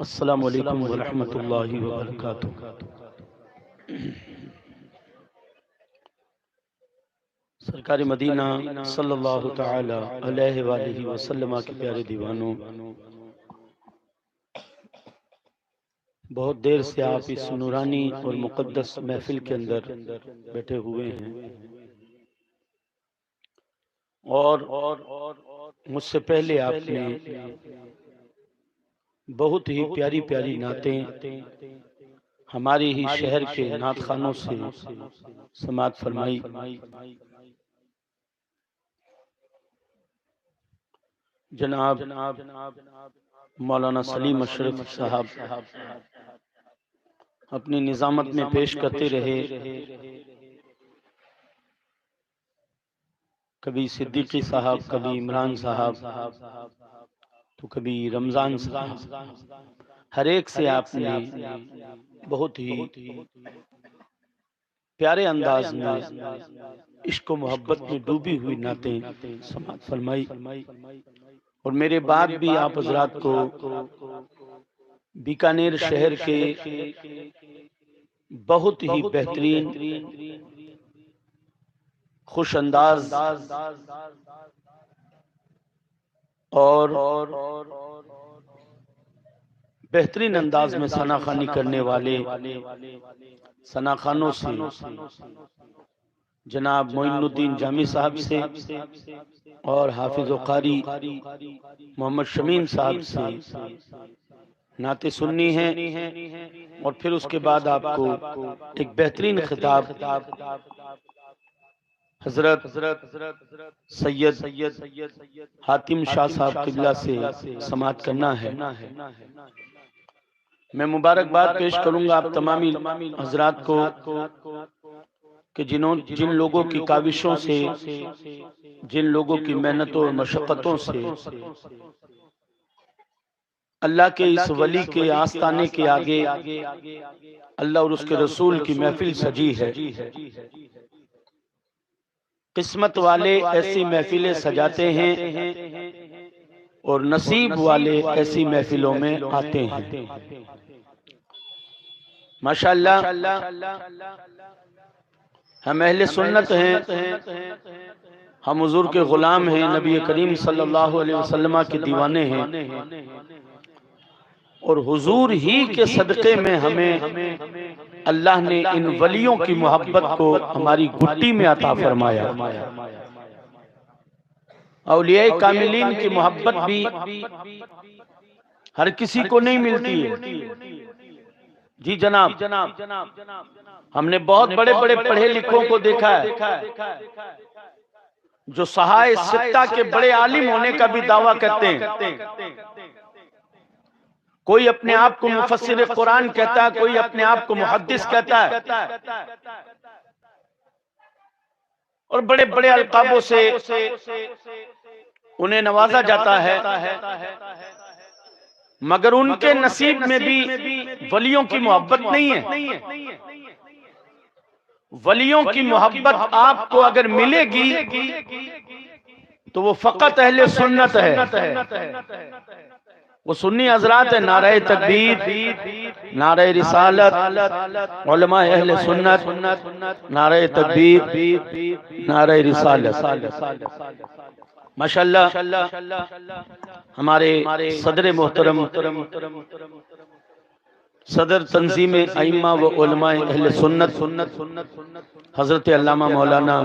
अस्सलामु अलैकुम वरहमतुल्लाहि वबरकातुहू। सरकार मदीना सल्लल्लाहु तआला अलैहि वालिहि वसल्लम के प्यारे दीवानों, बहुत देर से आप इस नूरानी और मुक़द्दस महफिल के अंदर बैठे हुए हैं और मुझसे पहले आपने बहुत ही प्यारी प्यारी नातें हमारे ही शहर के नात खानों से समाअत फरमाई। जनाब मौलाना सलीम अशरफ साहब अपनी निज़ामत में पेश करते रहे, कभी सिद्दीकी साहब, कभी इमरान साहब, तो कभी रमजान साहब। हर एक से आपने बहुत ही प्यारे अंदाज में इश्क व मोहब्बत में डूबी हुई नातें समाअत फरमाई। और मेरे बाद भी आप हजरात को बीकानेर शहर के बहुत ही बेहतरीन खुश अंदाज और बेहतरीन अंदाज में सनाखानी करने वाले सनाखानों से जनाब मोइनुद्दीन जामी साहब से और हाफिज कारी मोहम्मद शमीम साहब से नाते सुननी है। और फिर उसके बाद आपको एक बेहतरीन खिताब हजरत सैयद हातिम शाह साहब किबला से समाअत करना है। मैं मुबारकबाद पेश करूंगा आप तमामी हजरात को कि जिन लोगों की काविशों से, जिन लोगों की मेहनतों और मशक्क़तों से अल्लाह के इस वली के आस्ताने के आगे अल्लाह और उसके रसूल की महफिल सजी है। किस्मत वाले ऐसी महफिलें सजाते हैं और नसीब वाले ऐसी महफिलों में आते हैं। माशाअल्लाह हम अहले सुन्नत हैं, हम हुजूर के गुलाम हैं, नबी करीम सल्लल्लाहु अलैहि वसल्लम के दीवाने हैं और हुजूर ही के सदक़े में हमें अल्लाह ने इन वलियों की मोहब्बत को हमारी गुट्टी में अता फरमाया। औलिया कामिलीन की मोहब्बत भी हर किसी को नहीं मिलती है। जी जनाब, हमने बहुत बड़े बड़े पढ़े लिखों को देखा है जो सहाय सित्ता के बड़े आलिम होने का भी दावा करते हैं। कोई अपने आप को मुफस्सिर कुरान कहता है, कोई अपने आप को मुहद्दिस कहता है और बड़े बड़े अलकाबों से उन्हें नवाजा जाता है, मगर उनके नसीब में भी वलियों की मोहब्बत नहीं है। वलियों की मोहब्बत आपको अगर मिलेगी तो वो फकत अहले सुन्नत है, वो सुन्नी हजरात है। नारे तकबीर, नारे रिसालत, उलमा अहले सुन्नत, नारे तकबीर, नारे रिसालत। माशाअल्लाह हमारे सदर मोहतरम सदर तंजीम अइम्मा व उलमा अहले सुन्नत हजरत अल्लामा मौलाना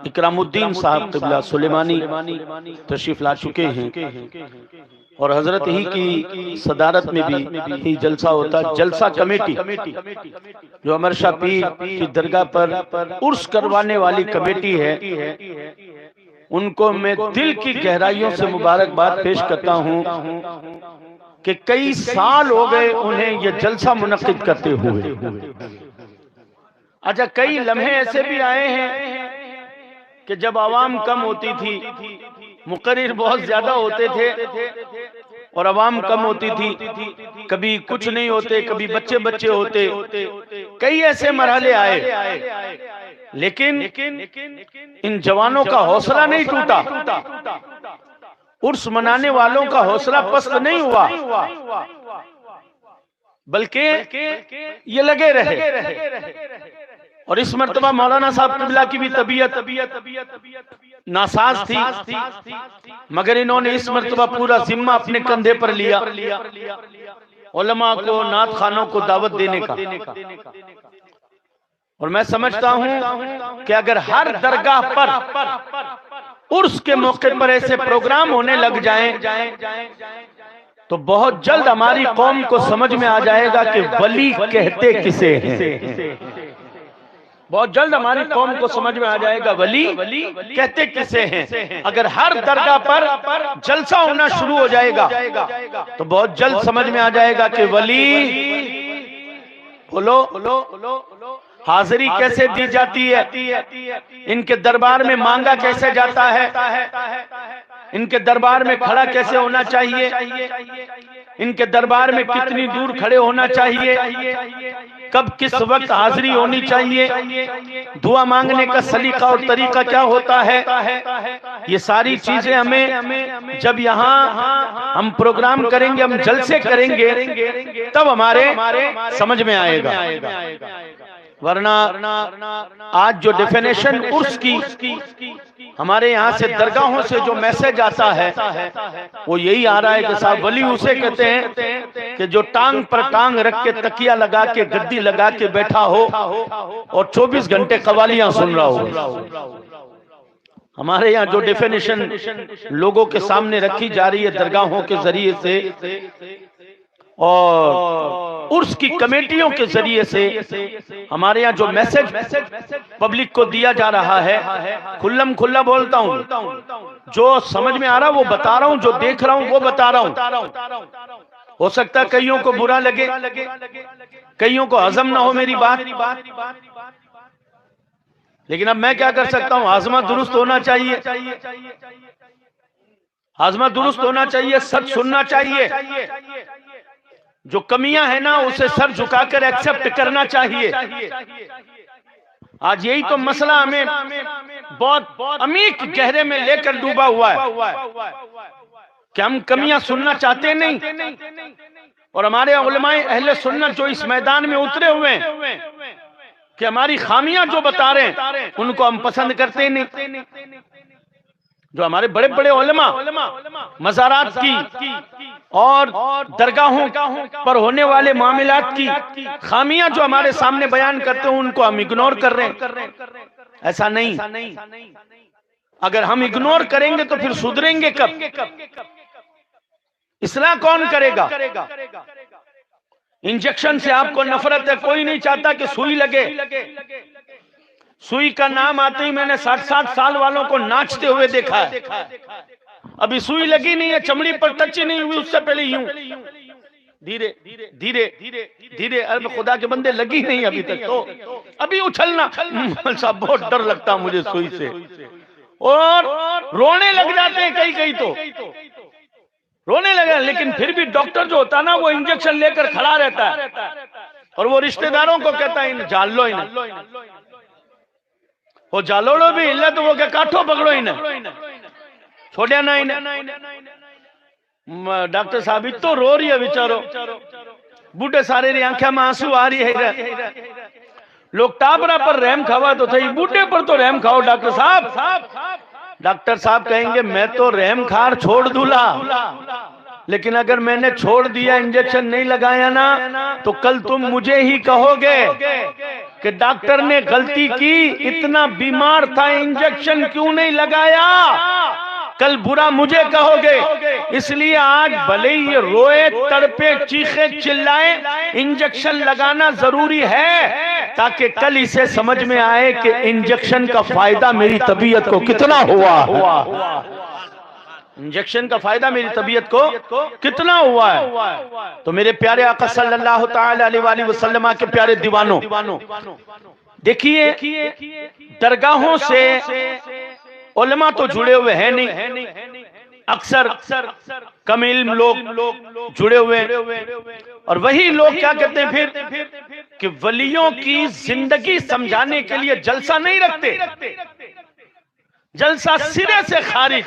इकरामुद्दीन साहब क़िबला सुलेमानी तशरीफ ला चुके हैं और हजरत ही की सदारत में भी जलसा होता। जलसा कमेटी जो अमर शाह पीर की दरगाह पर उर्स करवाने वाली कमेटी है, उनको मैं दिल की गहराइयों से मुबारकबाद पेश करता हूँ कि कई साल हो गए उन्हें यह जलसा मुनक्किद करते हुए। अच्छा, कई लम्हे ऐसे भी आए हैं कि जब आवाम कम होती थी, मुकर्रिर बहुत ज्यादा होते थे और आवाम कम होती थी, कभी कुछ नहीं होते, कभी बच्चे बच्चे होते, कई ऐसे मरहले आए, लेकिन इन जवानों का हौसला नहीं टूटा, उर्स मनाने वालों का हौसला पस्त नहीं हुआ। बल्कि ये लगे रहे। और इस मर्तबा मौलाना साहब क़िबला की भी तबीयत नासाज थी, मगर इन्होंने इस मर्तबा पूरा जिम्मा अपने कंधे पर लिया, उलमा को, नात खानों को दावत देने का। और मैं समझता हूं कि अगर हर दरगाह पर उर्स के मौके पर ऐसे प्रोग्राम होने लग जाएं, तो बहुत जल्द हमारी कौम को समझ में आ जाएगा कि वली कहते किसे हैं। बहुत जल्द हमारी कौम को समझ में आ जाएगा वली कहते किसे हैं। अगर हर दरगाह पर जलसा होना शुरू हो जाएगा तो बहुत जल्द समझ में आ जाएगा कि वली, बोलो, हाजिरी कैसे दी जाती है, इनके दरबार में मांगा कैसे जाता है, इनके दरबार में खड़ा कैसे होना चाहिए, इनके दरबार में कितनी दूर खड़े होना चाहिए, कब किस वक्त हाजिरी होनी चाहिए, दुआ मांगने का सलीका और तरीका क्या होता है, ये सारी चीजें हमें जब यहाँ हम प्रोग्राम करेंगे, हम जलसे करेंगे, तब हमारे समझ में आएगा। वरना आज जो डेफिनेशन उर्स की हमारे यहाँ से दरगाहों से जो मैसेज आता है वो यही आ रहा है कि साहब वली उसे कहते हैं कि जो टांग पर टांग रख के तकिया लगा के गद्दी लगा के बैठा हो और 24 घंटे कवालियां सुन रहा हो। हमारे यहाँ जो डेफिनेशन लोगों के सामने रखी जा रही है दरगाहों के जरिए से और उर्स की कमेटियों के जरिए से, हमारे यहाँ जो मैसेज पब्लिक को दिया जा रहा है, खुल्लम खुल्ला बोलता हूँ, जो समझ में आ रहा वो बता रहा हूँ, जो देख रहा हूँ वो बता रहा हूँ। हो सकता है कईयों को बुरा लगे, कईयों को हजम ना हो मेरी बात, लेकिन अब मैं क्या कर सकता हूँ। हाजमा दुरुस्त होना चाहिए, हाजमा दुरुस्त होना चाहिए, सच सुनना चाहिए, जो कमियां है ना उसे सर झुकाकर एक्सेप्ट करना चाहिए। आज यही तो मसला हमें बहुत अमीक गहरे में लेकर डूबा हुआ है कि हम कमियां सुनना चाहते नहीं, और हमारे उलमाए अहले सुन्नत जो इस मैदान में उतरे हुए हैं कि हमारी खामियां जो बता रहे हैं उनको हम पसंद करते नहीं। जो हमारे बड़े बड़े उलमा मज़ारात की और दरगाहों पर होने वाले मामलात की खामियां जो हमारे सामने बयान करते हैं उनको हम इग्नोर कर रहे हैं। ऐसा नहीं, अगर हम इग्नोर करेंगे तो फिर सुधरेंगे कब? इस्लाह कौन करेगा? इंजेक्शन से आपको नफरत है, कोई नहीं चाहता कि सुई लगे। सुई का नाम आते ही मैंने 60-60 साल वालों को नाचते हुए देखा है। अभी सुई लगी नहीं है, चमड़ी पर टच नहीं हुई, उससे पहले यूं धीरे धीरे धीरे, अरे खुदा के बंदे लगी नहीं अभी तक, तो अभी उछलना साहब बहुत डर लगता मुझे सुई से, और रोने लग जाते हैं कई तो रोने लगे। लेकिन फिर भी डॉक्टर जो होता ना वो इंजेक्शन लेकर खड़ा रहता है और वो रिश्तेदारों को कहता है जान लो ही ना, वो जालोड़ो भी हिला तो वो क्या काठो पकड़ो ही ना, छोड़िया ना ही ना। डॉक्टर साहब तो रो रही है बेचारो, बूढ़े सारे री आंखें में आंसू आ रही है। लोग टाबरा पर रहम खावा तो थी, बूढ़े पर तो रहम खाओ डॉक्टर साहब। डॉक्टर साहब कहेंगे मैं तो रहम खार छोड़ दूला, लेकिन अगर मैंने छोड़ दिया, इंजेक्शन नहीं लगाया ना, तो कल तुम मुझे ही कहोगे कि डॉक्टर ने गलती की, इतना बीमार था इंजेक्शन क्यों नहीं लगाया, कल बुरा मुझे कहोगे। इसलिए आज भले ही ये रोए तड़पे चीखे चिल्लाए, इंजेक्शन लगाना जरूरी है ताकि कल इसे समझ में आए कि इंजेक्शन का फायदा मेरी तबीयत को कितना हुआ, इंजेक्शन का फायदा मेरी तबीयत को कितना हुआ है। तो मेरे प्यारे आका सल्लल्लाहु ताला अलैहि वसल्लम के प्यारे दीवानों, देखिए दरगाहों से उलमा तो जुड़े हुए हैं नहीं, अक्सर कम इल्म लोग जुड़े हुए हैं। और वही लोग क्या कहते हैं फिर कि वलियों की जिंदगी समझाने के लिए जलसा नहीं रखते, जलसा सिरे से खारिज।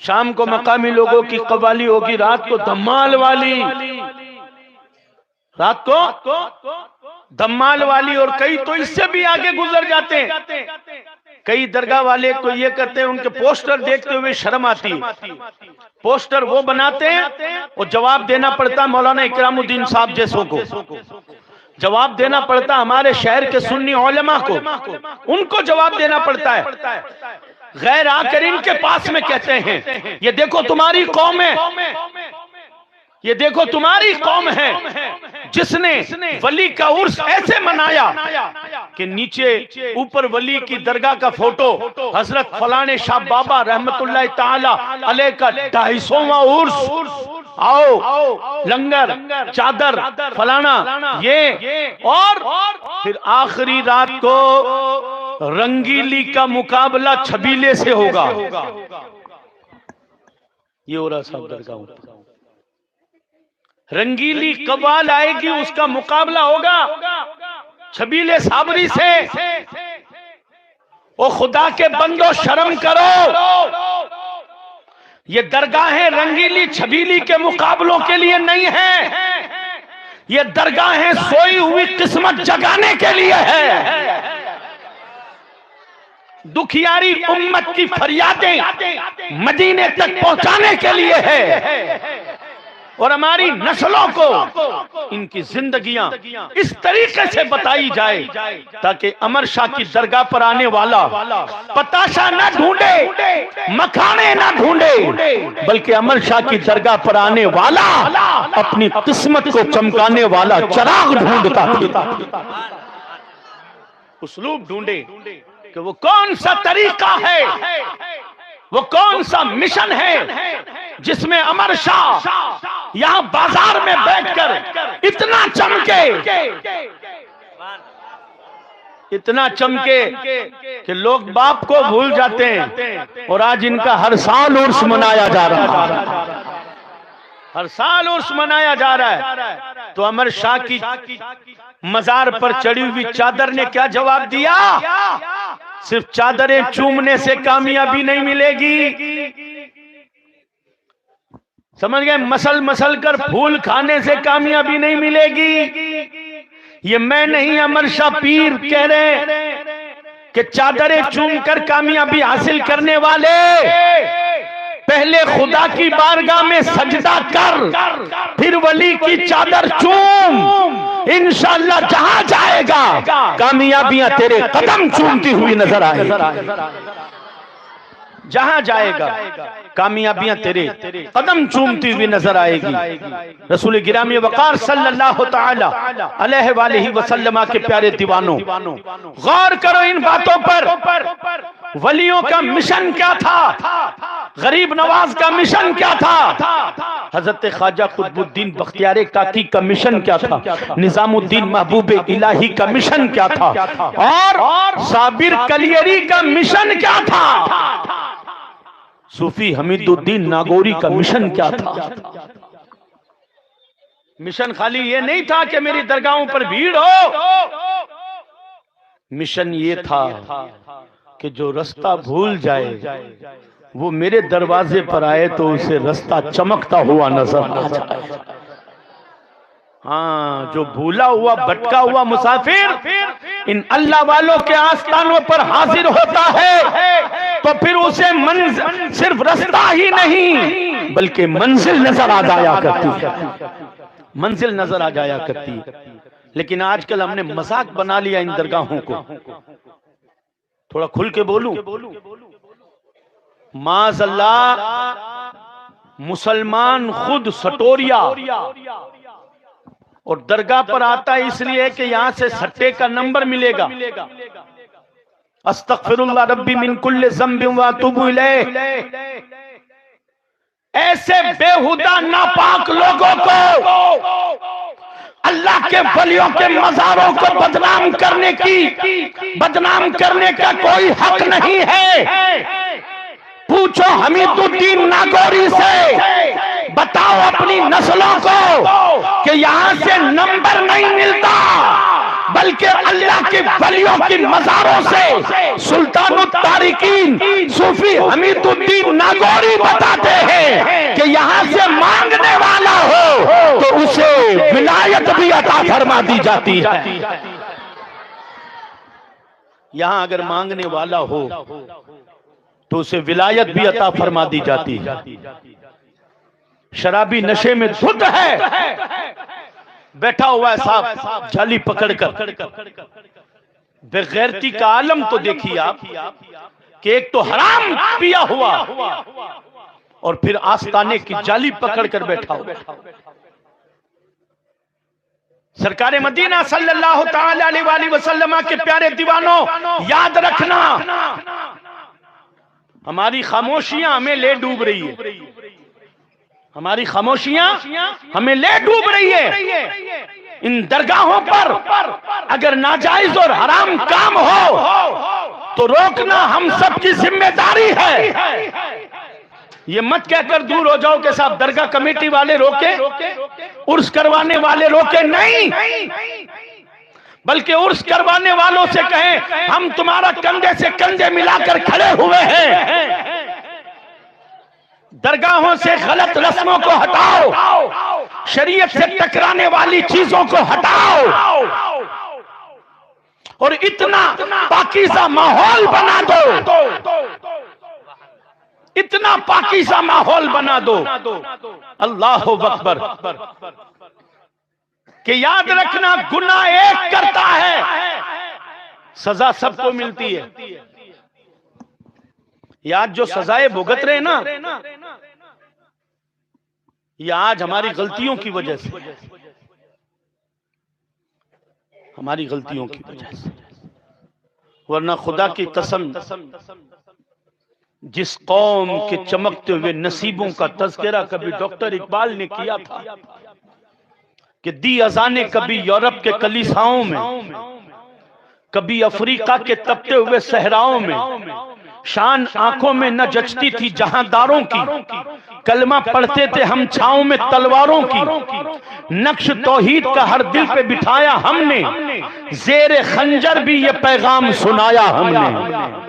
शाम को मकामी लोगों की कव्वाली होगी, रात को धमाल वाली, रात को धमाल वाली। और कई तो इससे भी आगे गुजर जाते हैं। कई दरगाह वाले तो ये करते हैं, उनके पोस्टर देखते हुए शर्म आती है। पोस्टर वो बनाते हैं और जवाब देना पड़ता है मौलाना इकरामुद्दीन साहब जैसों को, जवाब देना पड़ता है हमारे शहर के सुन्नी उलमा को, उनको जवाब देना पड़ता है। गैर आकर इनके पास में कहते हैं ये देखो तुम्हारी कौम है, ये देखो तुम्हारी कौम है जिसने वली का उर्स ऐसे मनाया कि नीचे ऊपर वली की दरगाह का फोटो, हजरत फलाने शाह बाबा रहमतुल्लाह ताला अलैह का 250वां उर्स, आओ लंगर चादर फलाना ये, और फिर आखिरी रात को रंगीली का मुकाबला छबीले से होगा। ये हो रहा साहब दरगाह, रंगीली कव्वाल आएगी, उसका मुकाबला होगा छबीले साबरी से। ओ खुदा के बंदो शर्म करो, ये दरगाहें रंगीली छबीली के मुकाबलों के लिए नहीं है, ये दरगाहें सोई हुई किस्मत जगाने के लिए है। दुखियारी उम्मत की फरियादें मदीने तक पहुंचाने के लिए है, और हमारी नस्लों को इनकी जिंदगियां इस तरीके से बताई जाए ताकि अमर शाह की दरगाह पर आने वाला पताशा ना ढूंढे, मखाने ना ढूंढे, बल्कि अमर शाह की दरगाह पर आने वाला अपनी किस्मत को चमकाने वाला चिराग ढूंढता था। उसलूब ढूंढे कि वो कौन सा तरीका है, वो कौन सा मिशन है जिसमें अमर शाह यहां बाजार में बैठकर इतना चमके, इतना चमके कि लोग बाप को भूल जाते हैं। और आज इनका हर साल उर्स मनाया जा रहा है, हर साल उर्स मनाया जा रहा है। तो अमर शाह की मजार पर चढ़ी हुई चादर ने क्या जवाब दिया? सिर्फ चादरें चूमने से कामयाबी नहीं मिलेगी, समझ गए? मसल मसल कर फूल खाने से कामयाबी नहीं मिलेगी। ये मैं नहीं, अमर शाह पीर कह रहे कि चादरें चूम कर कामयाबी हासिल करने वाले पहले खुदा की बारगाह में सजदा कर, फिर वली की चादर चूम। इंशाअल्लाह जहां जाएगा कामयाबियां तेरे कदम चूमती हुई नजर आएगी, जहां जाएगा कामयाबियां तेरे कदम चूमती हुई नजर आएगी। रसूल गिरामी वकार सल्लल्लाहु तआला अलैहि वसल्लम के प्यारे दीवानों, गौर करो इन बातों पर। वलियों का मिशन क्या था, गरीब नवाज का मिशन क्या था, हजरत ख्वाजा कुतुबुद्दीन बख्तियार काकी का मिशन क्या था, निजामुद्दीन महबूब इलाही का मिशन क्या था, और साबिर कलियरी का मिशन क्या था, सूफी हमीदुद्दीन नागौरी का मिशन क्या था। मिशन खाली ये नहीं था कि मेरी दरगाहों पर भीड़ हो, मिशन ये था कि जो रास्ता भूल जाए वो मेरे दरवाजे पर आए तो उसे रास्ता चमकता हुआ नजर आ जाए। हाँ, जो भूला हुआ भटका हुआ मुसाफिर इन अल्लाह वालों के आस्थानों पर हाजिर होता है तो फिर उसे सिर्फ रास्ता ही नहीं बल्कि मंजिल नजर आ जाया करती है, मंजिल नजर आ जाया करती है। लेकिन आजकल हमने मजाक बना लिया इन दरगाहों को। थोड़ा खुल के बोलूं, माज़अल्लाह मुसलमान खुद सटोरिया और दरगाह पर आता है इसलिए कि यहां से सट्टे का नंबर मिलेगा। अस्तगफिरुल्लाह रब्बी मिन कुल्li ज़ंबिन व अतूबु इलैह। ऐसे बेहुदा नापाक लोगों को अल्लाह के वलियों के मज़ारों को बदनाम करने का कोई हक नहीं है। पूछो हमीदुद्दीन नागौरी से, बताओ अपनी नस्लों को कि यहां से नंबर नहीं मिलता बल्कि अल्लाह के वलियों की मज़ारों से, सुल्तानुत तारिकीन सूफी हमीदुद्दीन नागौरी बताते हैं कि यहाँ से मांगने वाला हो तो उसे विलायत भी अता फरमा दी जाती है। यहाँ अगर मांगने वाला हो तो उसे विलायत भी अता फरमा दी जाती है। शराबी नशे में धुत है, बैठा हुआ है साहब जाली पकड़कर, बेगैरती का आलम तो देखिए आप कि एक तो हराम पिया हुआ और फिर आस्ताने की जाली पकड़कर बैठा हुआ। सरकारे मदीना सल्लल्लाहु ताला अलैहि वसल्लम के प्यारे दीवानों, याद रखना हमारी खामोशियां हमें ले डूब रही है, हमारी खामोशियां हमें ले डूब रही है। इन दरगाहों पर अगर नाजायज और हराम काम हो तो रोकना हम सबकी जिम्मेदारी है। ये मत कहकर दूर हो जाओ कि साहब दरगाह कमेटी वाले रोके, उर्स करवाने वाले रोके, नहीं, बल्कि उर्स करवाने वालों से कहें हम तुम्हारा कंधे से कंधे मिलाकर खड़े हुए हैं। दरगाहों से गलत रस्मों को हटाओ, शरीयत से टकराने वाली चीजों को हटाओ और इतना पाकीज़ा माहौल बना दो, इतना पाकीज़ा माहौल बना दो, अल्लाहु अकबर, कि याद रखना गुनाह एक करता है, सजा सबको मिलती है। ये आज जो सजाएं भुगत रहे ना, ये आज हमारी गलतियों की वजह से, हमारी गलतियों की वजह से, वरना खुदा की कसम जिस कौम के चमकते हुए नसीबों का तज़किरा कभी डॉक्टर इकबाल ने किया था कि दी अज़ाने कभी यूरोप के कलीसाओं में, कभी अफ्रीका के तपते हुए सहराओं में, शान आंखों में न जचती थी जहांदारों की, कलमा पढ़ते थे हम छांव में तलवारों की, नक्श तौहीद का हर दिल पे बिठाया हमने, जेरे खंजर भी ये पैगाम सुनाया हमने।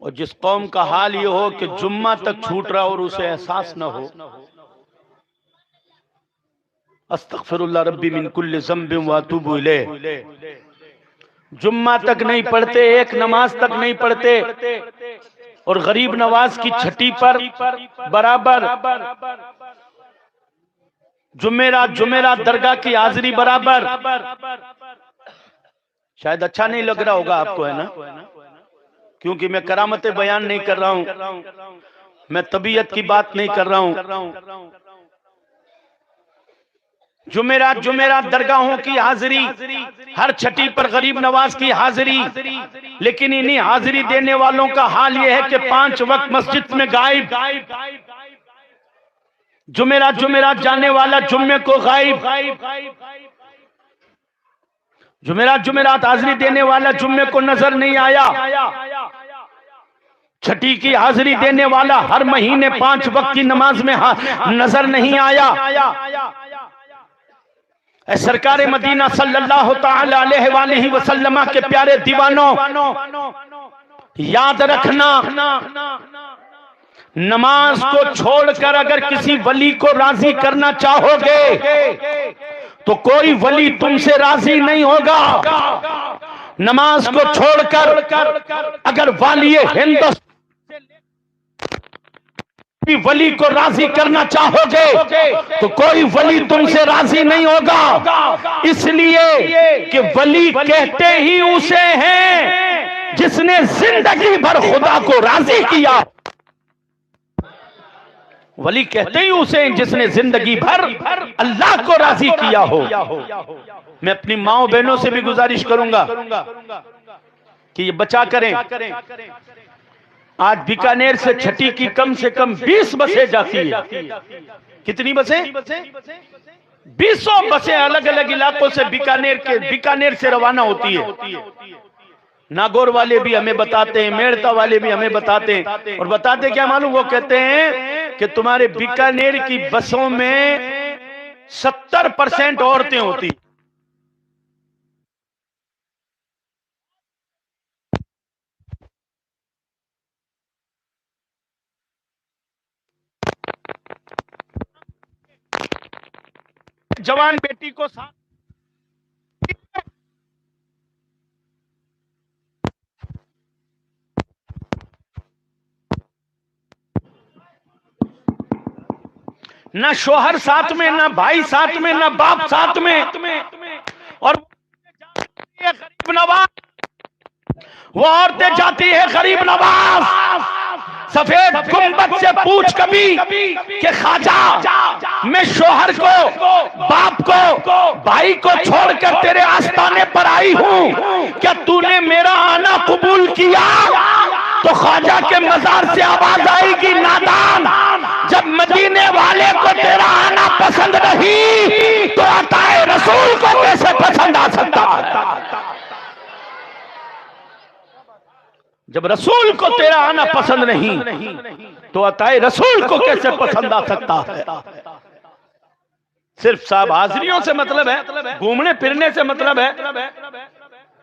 और जिस कौम का हाल ये हो कि जुम्मा तक छूट रहा और उसे एहसास न हो, अस्तगफिरुल्लाह रब्बी मिन कुल्लि ज़ंबिन व अतूबु इलैह, जुम्मा तक नहीं पढ़ते, एक नमाज तक नहीं पढ़ते और गरीब नवाज की छठी पर बराबर, जुमेरात दरगाह की हाजिरी बराबर। शायद अच्छा नहीं लग रहा होगा आपको, है ना, क्योंकि मैं करामतें बयान नहीं कर रहा हूं, मैं तबीयत की बात नहीं कर रहा हूं। जुमेरात दरगाहों की हाजिरी, हर छठी पर गरीब नवाज की हाजिरी, लेकिन इन्हीं हाजिरी देने वालों का हाल यह है कि 5 वक्त मस्जिद में गायब, जुमेरात जाने वाला जुम्मे को गायब, जुमेरात हाजिरी देने वाला जुम्मे को नजर नहीं आया, छठी की हाजिरी देने वाला हर महीने 5 वक्त की नमाज में नजर नहीं आया। सरकारे मदीना सल्लल्लाहु ताला अलैहि वसल्लम के प्यारे दीवानों, याद रखना नमाज को छोड़कर अगर किसी वली को राजी करना चाहोगे तो कोई वली तुमसे राजी नहीं होगा। नमाज को छोड़कर अगर वालिए हिंद वली को राजी करना चाहोगे तो कोई वली तुमसे राजी नहीं होगा, इसलिए कि वली कहते ही उसे हैं जिसने जिंदगी भर खुदा को राजी किया। वली कहते ही उसे हैं जिसने जिंदगी भर अल्लाह को राजी किया हो। मैं अपनी माओ बहनों से भी गुजारिश करूंगा कि ये बचा करें। आज बीकानेर से छठी की कम से कम 20 बसें जाती है। कितनी बसें? 20 बसें अलग अलग इलाकों से बीकानेर से रवाना होती है। नागौर वाले भी हमें बताते हैं, मेड़ता वाले भी हमें बताते हैं, और बताते क्या मालूम, वो कहते हैं कि तुम्हारे बीकानेर की बसों में 70% औरतें होती। जवान बेटी को साथ ना शोहर साथ में, ना भाई साथ में, ना बाप साथ में, और गरीब नवाज, वो औरतें जाती है गरीब नवाज, सफेद गुंबद से पूछ कभी कि खाजा मैं शोहर को, बाप को, भाई को छोड़कर तेरे आस्थाने पर आई हूं, क्या तूने मेरा आना कबूल किया? तो ख्वाजा के मजार से आवाज आएगी, नादान, जब मदीने वाले को तेरा आना पसंद नहीं तो अताए रसूल को कैसे पसंद आ सकता है? जब रसूल को तेरा आना पसंद नहीं तो अताए रसूल को कैसे पसंद आ सकता है? सिर्फ साहब हाजिरियों से मतलब है, घूमने फिरने से मतलब है।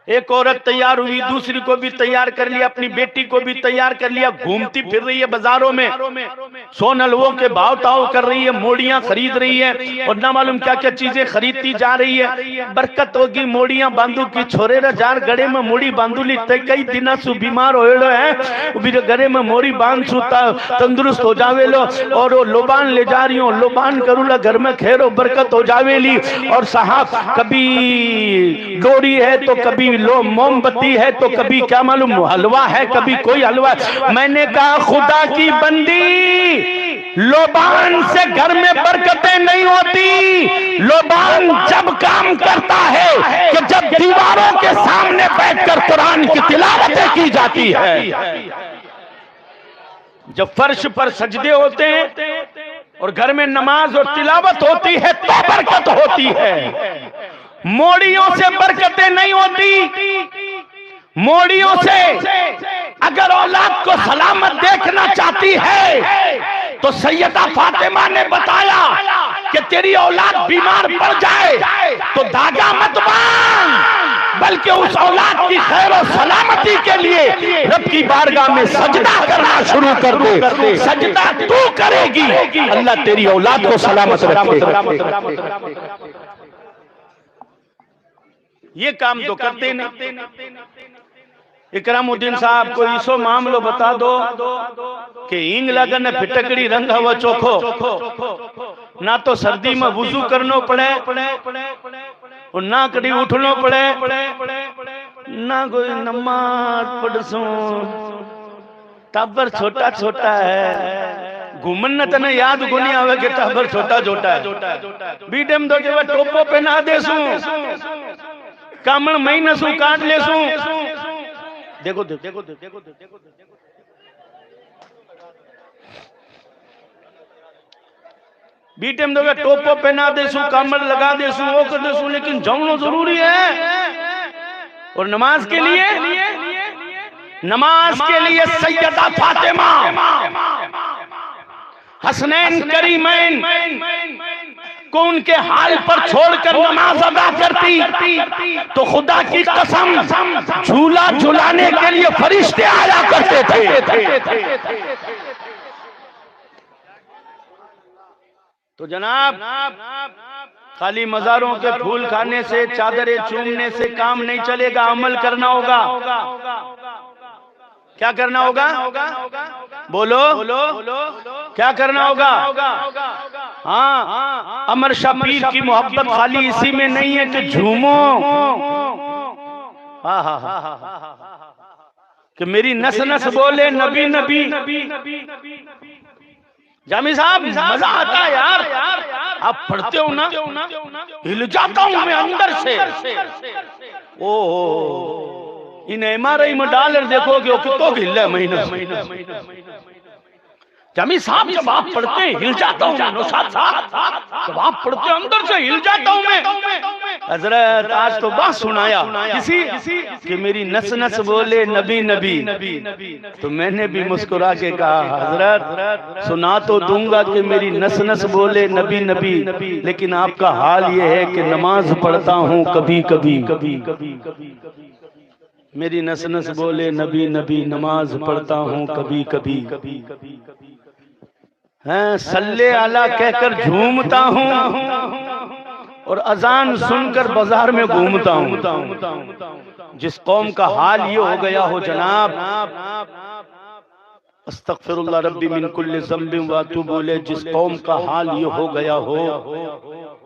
एक औरत तैयार हुई, दूसरी को भी तैयार कर लिया, अपनी बेटी को भी तैयार कर लिया, घूमती फिर रही है बाजारों में, सोनलवों के भाव ताव कर रही है, मोड़ियां खरीद रही है और ना मालूम क्या क्या चीजें खरीदती जा रही है। बरकत होगी मोड़ियां बांधू की, छोरे जार गड़े में मोड़ी बांधू ली, कई दिन सु बीमार हो है, गड़े में मोड़ी बांध सुता तंदुरुस्त हो जावे लो, और वो लोबान ले जा रही हो, लोबान करूला घर में खेरो बरकत हो जावेली। और साहब कभी डोरी है तो कभी लो मोमबत्ती है तो कभी क्या मालूम हलवा है, कभी कोई हलवा। मैंने कहा खुदा की बंदी, लोबान से घर में बरकतें नहीं होती। लोबान जब काम करता है कि जब दीवारों के सामने बैठकर कुरान की तिलावतें की जाती है, जब फर्श पर सजदे होते हैं और घर में नमाज और तिलावत होती है तो बरकत होती है। मोड़ियों से बरकतें नहीं होती। मोड़ियों से अगर औलाद को सलामत देखना चाहती है तो सैयदा फातिमा ने बताया कि तेरी औलाद बीमार पड़ जाए तो धागा मत बांध, बल्कि उस औलाद की खैर और सलामती के लिए रब की बारगाह में सजदा करना शुरू कर दे। सजदा तू करेगी, अल्लाह तेरी औलाद को सलामत रखे। ये काम तो करते नहीं। इकरामुद्दीन साहब को इसो मामलो बता दो कि हींग लगन फिटकड़ी रंग हवा चोखो, ना तो सर्दी में वुजू करनो पड़े और ना कभी उठनो पड़े, ना कोई नमाज पढ़सो, टाबर छोटा छोटा है, घूमन न तने याद गुनी आवे के टाबर छोटा छोटा है। बीडम दो के टोपो पहना देसू, कामण महीना सु काट लेसू। देखो देखो देखो देखो देखो बीटेम दोगे टोपो पहना देसू, कामड़ लगा देसू, वो कर देसू, लेकिन जमनो जरूरी है। और नमाज के लिए सैयदा फातिमा हसनैन करीमैन को उनके हाल पर छोड़कर नमाज अदा करती तो खुदा की कसम झूला झुलाने के लिए फरिश्ते आया करते थे। तो जनाब खाली मज़ारों के फूल खाने से, चादरें चूमने से काम नहीं चलेगा, अमल करना होगा। क्या करना होगा? बोलो क्या करना होगा? हाँ, अमर शाह पीर की मोहब्बत खाली इसी में नहीं है कि झूमो, कि मेरी नस नस बोले नबी नबी। जामी साहब मजा आता है यार, आप पढ़ते हो ना, हिल जाता हूं मैं अंदर से। ओ इन एमआरआई में डॉलर देखोगे कितो हिल है महीना। जामी साहब जब आप पढ़ते हैं हिल जाता हूँ, जब आप पढ़ते हैं अंदर से हिल जाता हूँ मैं। हजरत आज तो बात सुनाया किसी कि मेरी नस नस बोले नबी नबी, तो मैंने भी मुस्कुरा के कहा हजरत सुना तो दूंगा कि मेरी नस नस बोले नबी नबी, लेकिन आपका हाल ये है कि नमाज पढ़ता हूँ कभी कभी। मेरी नस नस बोले नबी नबी, नमाज पढ़ता हूँ कभी कभी। हैं सल्ले अला कहकर झूमता हूँ, और अजान सुनकर बाजार में घूमता हूं। जिस कौम का हाल ये हो गया हो जनाब, अस्तगफिरुल्लाह रब्बी मिन कुल्ली ज़ंबिन व अतूबु इलैह, जिस कौम का हाल ये हो गया हो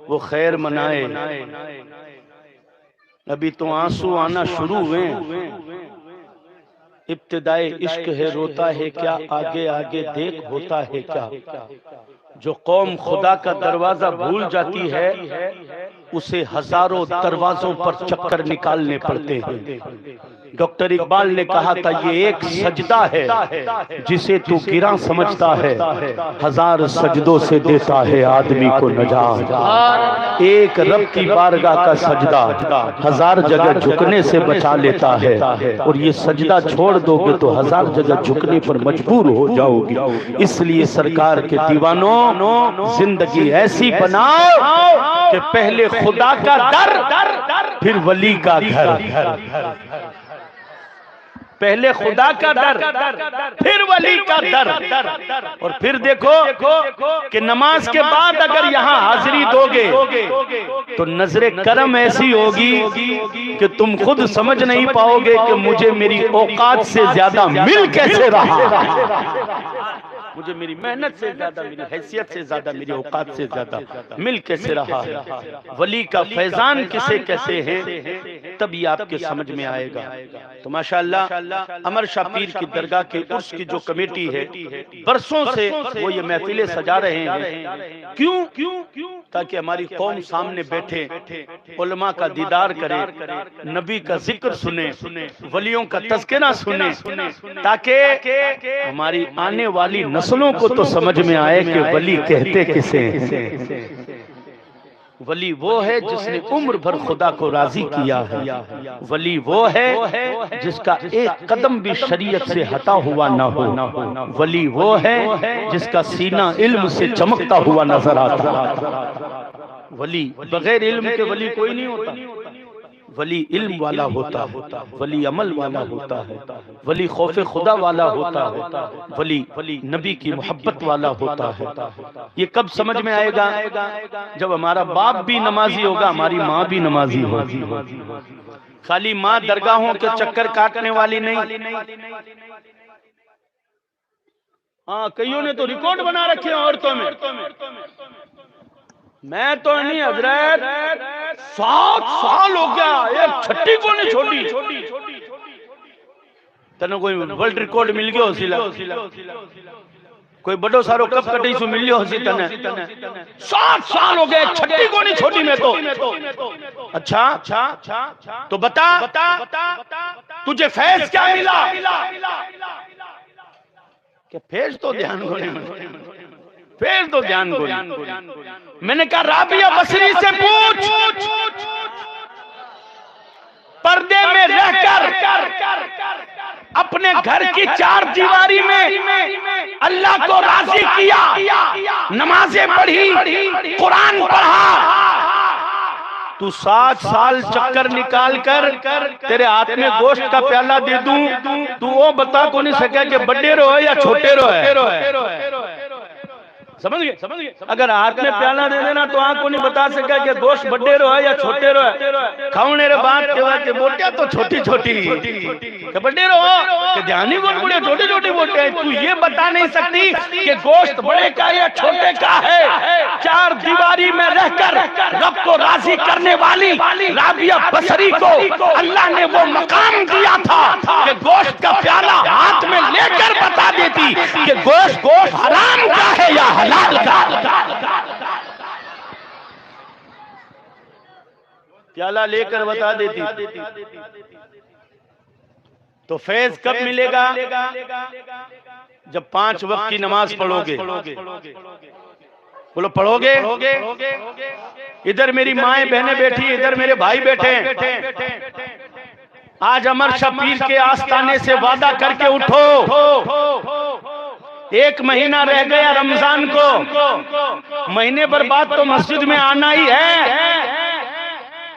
वो खैर मनाए। अभी तो आंसू आना शुरू हुए, इब्तिदाए इश्क है रोता है क्या, आगे आगे देख होता है क्या। जो कौम खुदा का दरवाजा भूल जाती है उसे हजारों दरवाजों पर चक्कर निकालने पड़ते हैं। डॉक्टर इकबाल ने कहा था ये एक सजदा है जिसे तू गिरा समझता है, हजार सजदों से देता है आदमी को नजात। एक रब की बारगाह का सजदा हजार जगह झुकने से बचा लेता है, और ये सजदा छोड़ दोगे तो हजार जगह झुकने पर मजबूर हो जाओगे। इसलिए सरकार के दीवानों, जिंदगी ऐसी बनाओ कि पहले खुदा का दर फिर वली का घर, पहले खुदा का दर फिर वली का दर। और फिर देखो कि नमाज के बाद अगर यहाँ हाजिरी दोगे तो नजरे करम ऐसी होगी कि तुम खुद समझ नहीं पाओगे कि मुझे मेरी औकात से ज्यादा मिल कैसे रहा, मुझे मेरी मेहनत से ज्यादा, मेरी हैसियत से ज्यादा, मेरी औकात से ज्यादा मिल कैसे रहा है। वली का फैजान किसे कहते हैं तब ये आपके समझ में आएगा। तो माशाअल्लाह अमर शाह पीर की दरगाह के उर्स की जो कमेटी है बरसों से वो ये महफिलें सजा रहे हैं। क्यों? ताकि हमारी कौम सामने बैठे, उलमा का दीदार करे, नबी का जिक्र सुने, वलियों का तज़किरा सुने, ताकि हमारी आने वाली नस्लों को तो समझ में आए कि वली कहते किसे हैं। वली वो है जिसने उम्र भर खुदा को राजी किया है। वली वो है जिसका एक कदम भी शरीयत से हटा हुआ ना हो। वली वो है जिसका सीना इल्म से चमकता हुआ नजर आता। वली बगैर इल्म के वली कोई नहीं होता। वली इल्म वाला होता है, वली अमल वाला होता है, वली खौफ खुदा वाला होता है, वली नबी की मोहब्बत वाला होता है। ये कब समझ में आएगा? जब हमारा बाप भी नमाजी होगा, हमारी माँ भी नमाजी होगी। खाली माँ दरगाहों के चक्कर काटने वाली नहीं। हाँ, कईयों ने तो रिकॉर्ड बना रखे हैं औरतों में। मैं तो नहीं हजरत, 7 साल हो गया एक छठी को नहीं छोड़ी। तने कोई वर्ल्ड रिकॉर्ड मिल गयो सिला, कोई बड़ो सारो कप कटी सु मिल गयो सी तने। 7 साल हो गए छठी को नहीं छोड़ी मैं तो। अच्छा तो बता तुझे फैज क्या मिला? क्या फैज तो ध्यान को नहीं, फिर तो ध्यान को। मैंने कहा राबिया बसरी से पूछ, पर्दे में रहकर अपने घर की 4 दीवारी में अल्लाह को राजी किया, नमाजें पढ़ी, कुरान पढ़ा। तू 7 साल चक्कर निकाल कर तेरे हाथ में गोश्त का प्याला दे दूं, तू वो बता को नहीं सके कि बड़े रो है या छोटे रो है। समझ गए? अगर हाथ में प्याला दे देना तो आंख को नहीं बता सका कि गोश्त बड़े रो है या छोटे रो है। खाऊने रे बात के बोटिया तो छोटी बड़े रो के ध्यानी को बड़े छोटी बोटे हैं। तू ये बता नहीं सकती कि गोश्त बड़े का या छोटे का है। 4 दीवारी में रहकर रब को राजी करने वाली राबिया बसरी को अल्लाह ने वो मकाम दिया था कि गोश्त का प्याला हाथ में लेकर बता देती कि गोश्त हराम का है या हलाल का। प्याला लेकर बता देती। तो फैज कब मिलेगा? जब 5 वक्त की नमाज पढ़ोगे। बोलो पढ़ोगे? इधर मेरी माएं बहनें बैठी, इधर मेरे भाई बैठे। आज अमर शाह पीर के आस्थाने से वादा करके उठो। 1 महीना रह गया रमजान को, महीने भर बाद तो मस्जिद में आना ही है।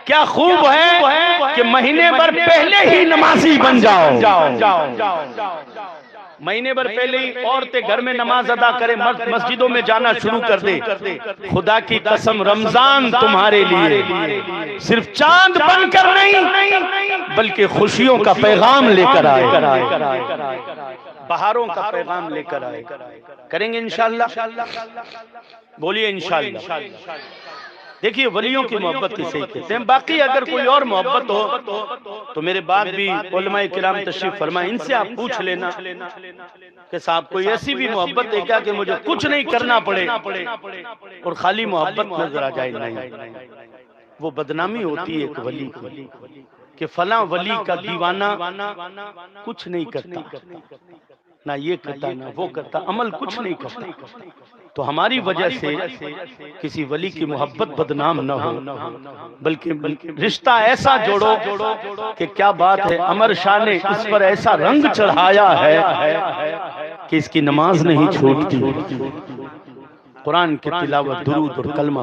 क्या खूब है कि महीने भर पहले ही नमाजी बन जाओ। महीने भर पहले ही औरतें घर में नमाज अदा करें, मर्द मस्जिदों में जाना शुरू कर दे। खुदा की कसम रमजान तुम्हारे लिए सिर्फ चांद बनकर नहीं बल्कि खुशियों का पैगाम लेकर आए, बहारों का पैगाम लेकर आए। करेंगे इंशाअल्लाह, बोलिए इंशाअल्लाह। देखिए वलियों की मोहब्बत किसे कहते हैं। बाकी अगर कोई और मोहब्बत हो तो मेरे बाद भी उलमाए किराम तशरीफ फरमाए, इनसे आप पूछ लेना कि साहब कोई ऐसी भी मोहब्बत है क्या कि मुझे कुछ नहीं करना पड़े और खाली मोहब्बत नजर आ जाए। नहीं, वो बदनामी होती है एक वली की कि फला वली का दीवाना कुछ नहीं करता, ना ये करता ना वो करता, अमल कुछ नहीं करता। तो हमारी वजह से किसी वली की मोहब्बत बदनाम न हो, बल्कि रिश्ता ऐसा जोड़ो कि क्या बात है, अमर शाह ने इस पर ऐसा रंग चढ़ाया है कि इसकी नमाज नहीं छूटती। कुरान की तिलावत, दुरूद और कलमा